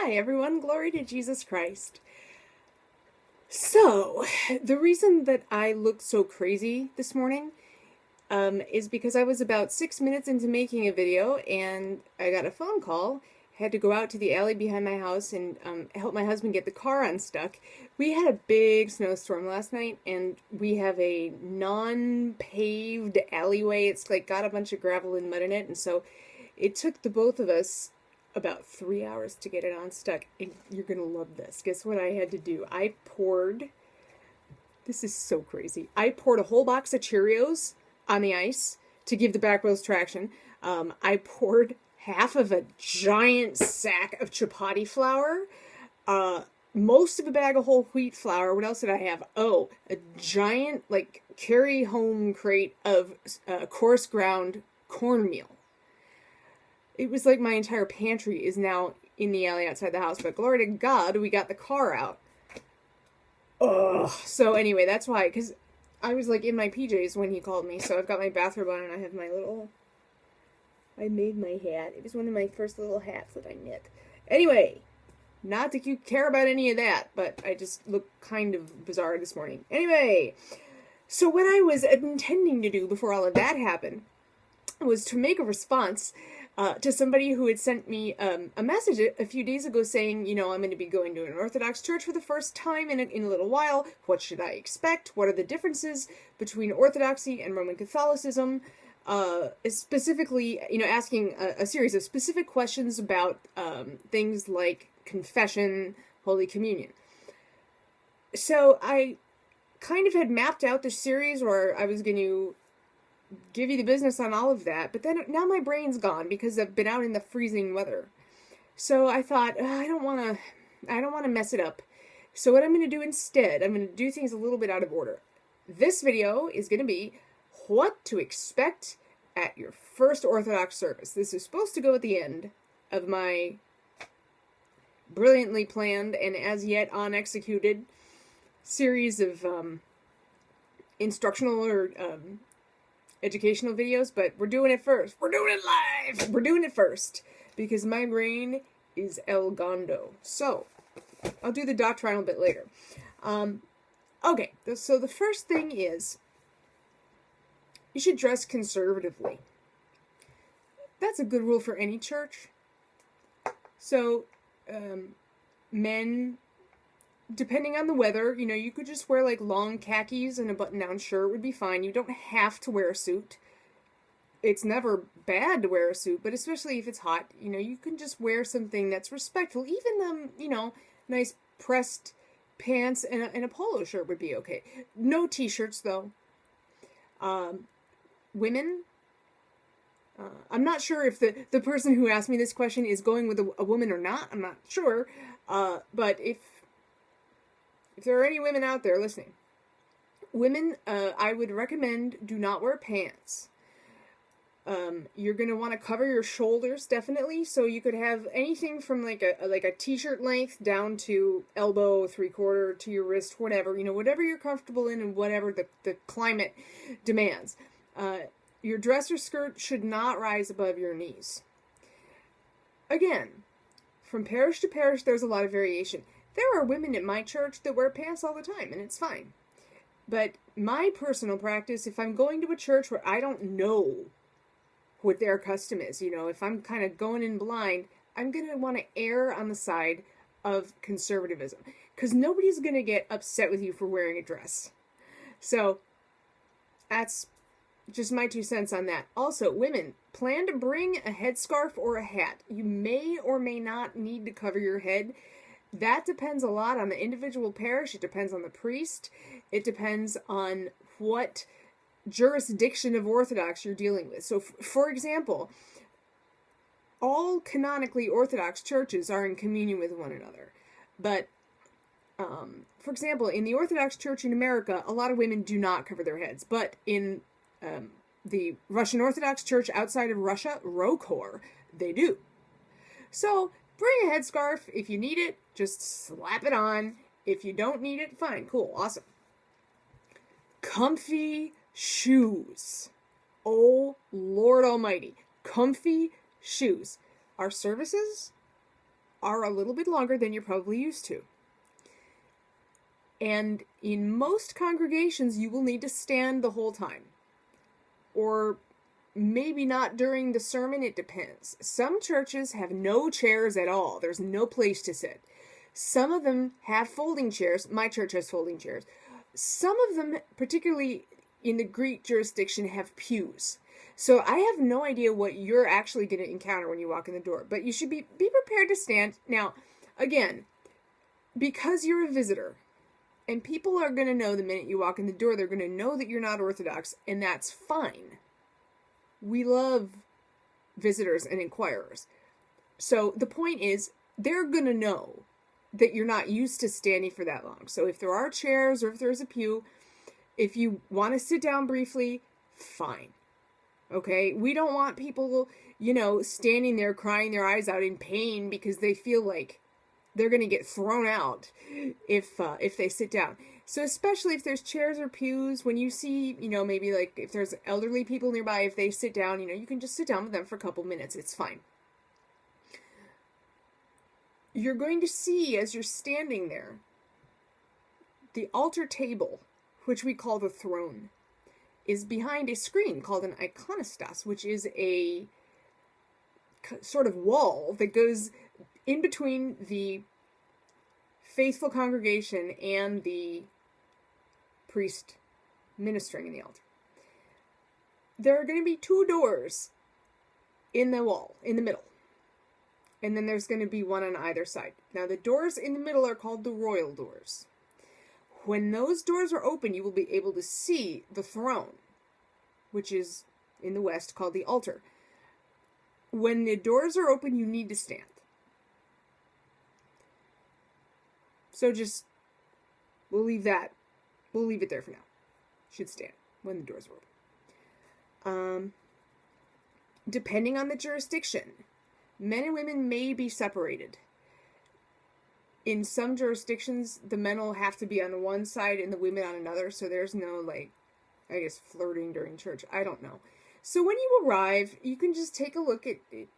Hi everyone, glory to Jesus Christ. So, the reason that I looked so crazy this morning is because I was about 6 minutes into making a video and I got a phone call. Had to go out to the alley behind my house and help my husband get the car unstuck. We had a big snowstorm last night and we have a non-paved alleyway. It's like got a bunch of gravel and mud in it, and so it took the both of us about 3 hours to get it unstuck. And you're gonna love this. Guess what I had to do? This is so crazy. I poured a whole box of Cheerios on the ice to give the back wheels traction. I poured half of a giant sack of chapati flour, most of a bag of whole wheat flour. What else did I have? Oh, a giant, like, carry home crate of coarse ground cornmeal. It was like my entire pantry is now in the alley outside the house, but glory to God, we got the car out. Ugh. So anyway, that's why, because I was like in my PJs when he called me, so I've got my bathrobe on and I have my little, I made my hat. It was one of my first little hats that I knit. Anyway, not that you care about any of that, but I just look kind of bizarre this morning. Anyway, so what I was intending to do before all of that happened was to make a response to somebody who had sent me a message a few days ago saying, you know, I'm going to be going to an Orthodox church for the first time in a little while. What should I expect? What are the differences between Orthodoxy and Roman Catholicism? Specifically, you know, asking a series of specific questions about things like confession, Holy Communion. So I kind of had mapped out the series where I was going to give you the business on all of that, but then now my brain's gone because I've been out in the freezing weather. So I thought, I don't want to mess it up. So what I'm going to do instead, I'm going to do things a little bit out of order. This video is going to be what to expect at your first Orthodox service. This is supposed to go at the end of my brilliantly planned and as yet unexecuted series of instructional or educational videos, but we're doing it first. We're doing it live. We're doing it first because my brain is El Gondo. So I'll do the doctrinal bit later. Okay, so the first thing is you should dress conservatively. That's a good rule for any church. So men, depending on the weather, you know, you could just wear like long khakis and a button-down shirt would be fine. You don't have to wear a suit. It's never bad to wear a suit, but especially if it's hot, you know, you can just wear something that's respectful. Even, you know, nice pressed pants and a polo shirt would be okay. No t-shirts, though. Women, I'm not sure if the person who asked me this question is going with a woman or not. I'm not sure. But if there are any women out there listening, women, I would recommend do not wear pants. You're going to want to cover your shoulders, definitely. So you could have anything from like a t-shirt length down to elbow, 3/4 to your wrist, whatever. You know, whatever you're comfortable in and whatever the climate demands. Your dress or skirt should not rise above your knees. Again, from parish to parish, there's a lot of variation. There are women at my church that wear pants all the time, and it's fine. But my personal practice, if I'm going to a church where I don't know what their custom is, you know, if I'm kind of going in blind, I'm going to want to err on the side of conservatism. Because nobody's going to get upset with you for wearing a dress. So, that's just my 2 cents on that. Also, women, plan to bring a headscarf or a hat. You may or may not need to cover your head. That depends a lot on the individual parish. It depends on the priest. It depends on what jurisdiction of Orthodox you're dealing with. So, for example, all canonically Orthodox churches are in communion with one another. But, for example, in the Orthodox Church in America, a lot of women do not cover their heads. But in the Russian Orthodox Church outside of Russia, ROKOR, they do. So, bring a headscarf. If you need it, just slap it on. If you don't need it, fine, cool, awesome. Comfy shoes. Oh, Lord Almighty. Comfy shoes. Our services are a little bit longer than you're probably used to. And in most congregations, you will need to stand the whole time. Or maybe not during the sermon, it depends. Some churches have no chairs at all. There's no place to sit. Some of them have folding chairs. My church has folding chairs. Some of them, particularly in the Greek jurisdiction, have pews. So I have no idea what you're actually going to encounter when you walk in the door. But you should be prepared to stand. Now, again, because you're a visitor, and people are going to know the minute you walk in the door, they're going to know that you're not Orthodox, and that's fine. We love visitors and inquirers. So the point is, they're going to know that you're not used to standing for that long. So if there are chairs or if there's a pew, if you want to sit down briefly, fine. Okay? We don't want people, standing there crying their eyes out in pain because they feel like they're going to get thrown out if they sit down. So especially if there's chairs or pews, when you see, maybe like if there's elderly people nearby, if they sit down, you can just sit down with them for a couple minutes. It's fine. You're going to see as you're standing there, the altar table, which we call the throne, is behind a screen called an iconostas, which is a sort of wall that goes in between the faithful congregation and the priest ministering in the altar. There are going to be 2 doors in the wall, in the middle. And then there's going to be one on either side. Now, the doors in the middle are called the royal doors. When those doors are open, you will be able to see the throne, which is in the west called the altar. When the doors are open, you need to stand. So we'll leave it there for now. Should stand when the doors are open. Depending on the jurisdiction, men and women may be separated. In some jurisdictions, the men will have to be on one side and the women on another, so there's no, flirting during church. I don't know. So when you arrive, you can just take a look at it,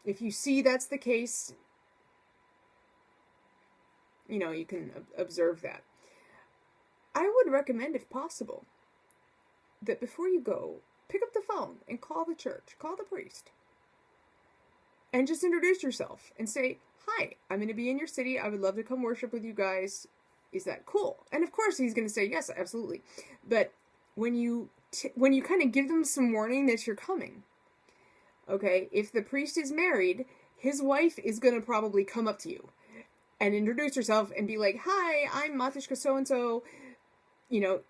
if you see that's the case, you can observe that. I would recommend, if possible, that before you go, pick up the phone and call the church, call the priest, and just introduce yourself and say, "Hi, I'm going to be in your city. I would love to come worship with you guys. Is that cool?" And of course he's going to say, "Yes, absolutely." But when you kind of give them some warning that you're coming, okay, if the priest is married, his wife is going to probably come up to you and introduce herself and be like, "Hi, I'm Matishka so-and-so,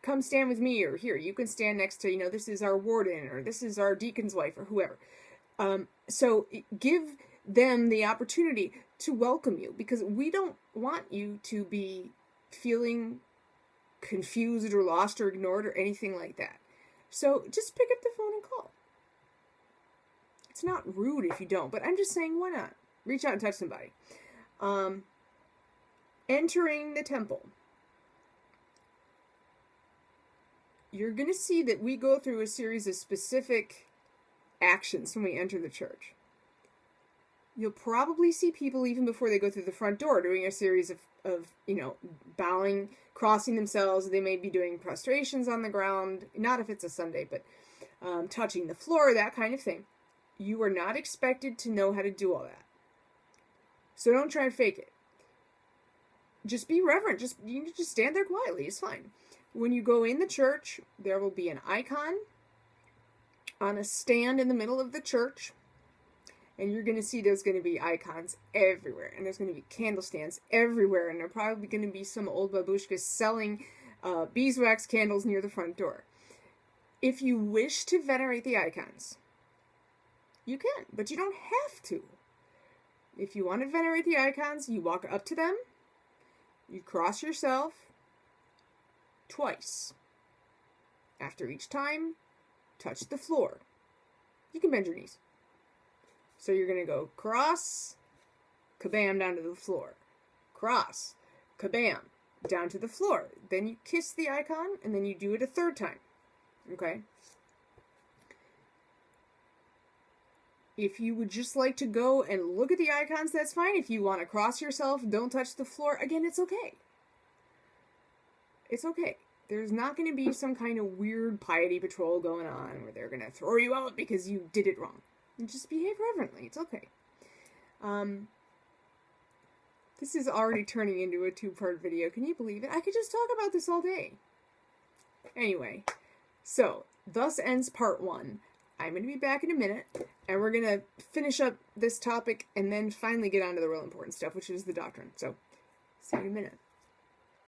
come stand with me," or "Here, you can stand next to, this is our warden," or "This is our deacon's wife," or whoever. So give them the opportunity to welcome you, because we don't want you to be feeling confused or lost or ignored or anything like that. So just pick up the phone and call. It's not rude if you don't, but I'm just saying, why not? Reach out and touch somebody. Entering the temple. You're going to see that we go through a series of specific actions when we enter the church. You'll probably see people even before they go through the front door doing a series of bowing, crossing themselves. They may be doing prostrations on the ground, not if it's a Sunday, but touching the floor, that kind of thing. You are not expected to know how to do all that. So don't try and fake it. Just be reverent. You can just stand there quietly. It's fine. When you go in the church, there will be an icon on a stand in the middle of the church. And you're going to see there's going to be icons everywhere. And there's going to be candle stands everywhere. And there are probably going to be some old babushkas selling beeswax candles near the front door. If you wish to venerate the icons, you can, but you don't have to. If you want to venerate the icons, you walk up to them, you cross yourself twice. After each time, touch the floor. You can bend your knees. So you're going to go cross, kabam, down to the floor. Cross, kabam, down to the floor. Then you kiss the icon, and then you do it a third time. Okay? If you would just like to go and look at the icons, that's fine. If you want to cross yourself, don't touch the floor, again, it's okay. It's okay. There's not going to be some kind of weird piety patrol going on where they're going to throw you out because you did it wrong. And just behave reverently. It's okay. This is already turning into a 2-part video. Can you believe it? I could just talk about this all day. Anyway, so thus ends part 1. I'm going to be back in a minute, and we're going to finish up this topic and then finally get on to the real important stuff, which is the doctrine. So, see you in a minute.